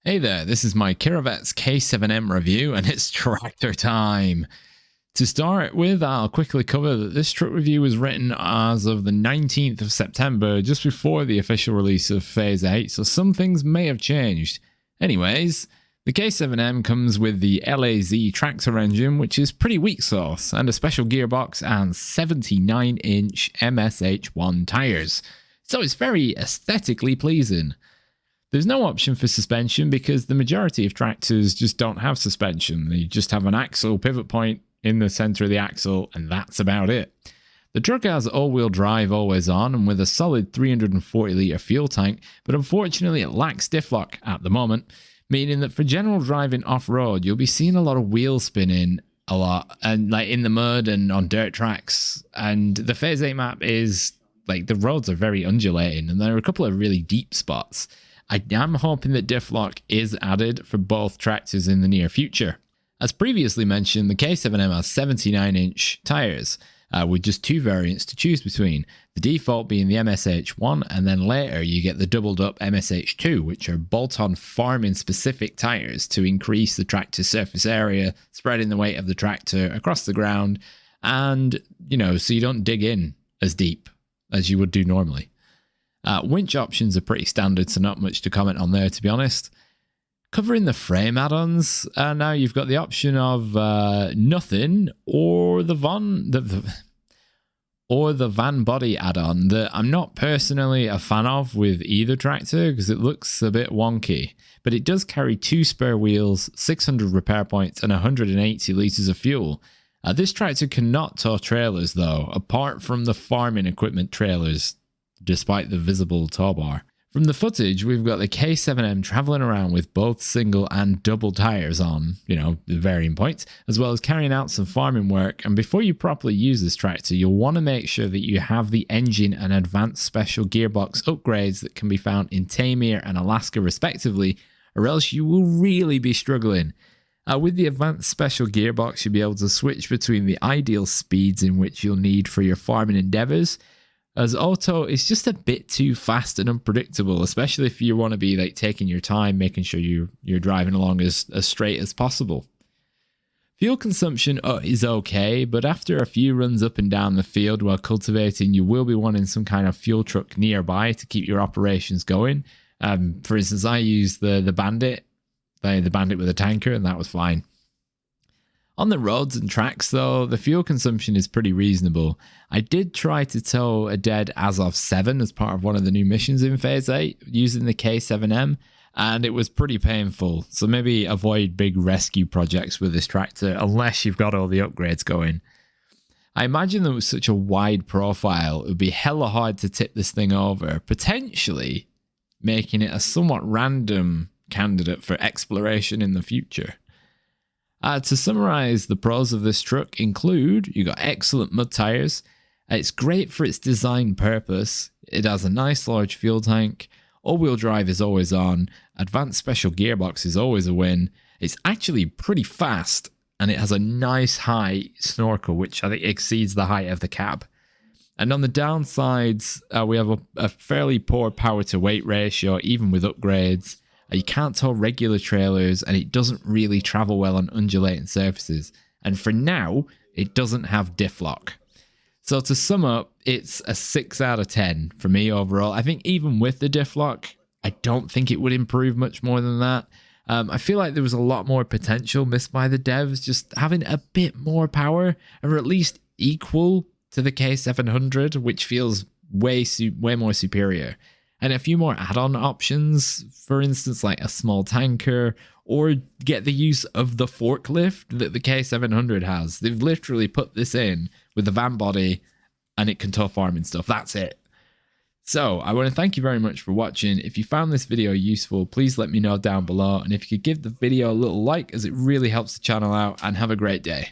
Hey there, this is my Kiravet's K-7M review, and it's tractor time. To start with, I'll quickly cover that this truck review was written as of the 19th of September, just before the official release of Phase 8, so some things may have changed. Anyways, the K-7M comes with the LAZ tractor engine, which is pretty weak sauce, and a special gearbox and 79-inch MSH1 tyres, so it's very aesthetically pleasing. There's no option for suspension because the majority of tractors just don't have suspension. They just have an axle pivot point in the center of the axle, and that's about it. The truck has all-wheel drive always on and with a solid 340-litre fuel tank, but unfortunately it lacks diff lock at the moment, meaning that for general driving off-road, you'll be seeing a lot of wheel spinning a lot, and like in the mud and on dirt tracks. And the Phase 8 map is, like, the roads are very undulating, and there are a couple of really deep spots. I am hoping that diff lock is added for both tractors in the near future. As previously mentioned, the K-7M has 79-inch tyres, with just two variants to choose between, the default being the MSH1, and then later you get the doubled up MSH2, which are bolt-on farming specific tyres to increase the tractor's surface area, spreading the weight of the tractor across the ground, and, so you don't dig in as deep as you would do normally. Winch options are pretty standard, so not much to comment on there, to be honest. Covering the frame add-ons, now you've got the option of nothing or the van body add-on that I'm not personally a fan of with either tractor because it looks a bit wonky, but it does carry 2 spare wheels, 600 repair points, and 180 litres of fuel. This tractor cannot tow trailers though, apart from the farming equipment trailers, despite the visible tow bar. From the footage, we've got the K-7M travelling around with both single and double tyres on, the varying points, as well as carrying out some farming work. And before you properly use this tractor, you'll want to make sure that you have the engine and advanced special gearbox upgrades that can be found in Tamir and Alaska respectively, or else you will really be struggling. With the advanced special gearbox, you'll be able to switch between the ideal speeds in which you'll need for your farming endeavours, as auto is just a bit too fast and unpredictable, especially if you want to be taking your time, making sure you're driving along as straight as possible. Fuel consumption is okay, but after a few runs up and down the field while cultivating, you will be wanting some kind of fuel truck nearby to keep your operations going. For instance, I used the Bandit, the Bandit with a tanker, and that was fine. On the roads and tracks though, the fuel consumption is pretty reasonable. I did try to tow a dead Azov 7 as part of one of the new missions in Phase 8 using the K-7M, and it was pretty painful, so maybe avoid big rescue projects with this tractor unless you've got all the upgrades going. I imagine that with such a wide profile, it would be hella hard to tip this thing over, potentially making it a somewhat random candidate for exploration in the future. To summarize, the pros of this truck include, you got excellent mud tires, it's great for its design purpose, it has a nice large fuel tank, all-wheel drive is always on, advanced special gearbox is always a win, it's actually pretty fast, and it has a nice high snorkel, which I think exceeds the height of the cab. And on the downsides, we have a fairly poor power-to-weight ratio, even with upgrades. You can't tow regular trailers, and it doesn't really travel well on undulating surfaces. And for now, it doesn't have diff lock. So to sum up, it's a 6 out of 10 for me overall. I think even with the diff lock, I don't think it would improve much more than that. I feel like there was a lot more potential missed by the devs, just having a bit more power, or at least equal to the K700, which feels way more superior. And a few more add-on options, for instance, like a small tanker, or get the use of the forklift that the K700 has. They've literally put this in with the van body, and it can tow farming stuff. That's it. So, I want to thank you very much for watching. If you found this video useful, please let me know down below. And if you could give the video a little like, as it really helps the channel out, and have a great day.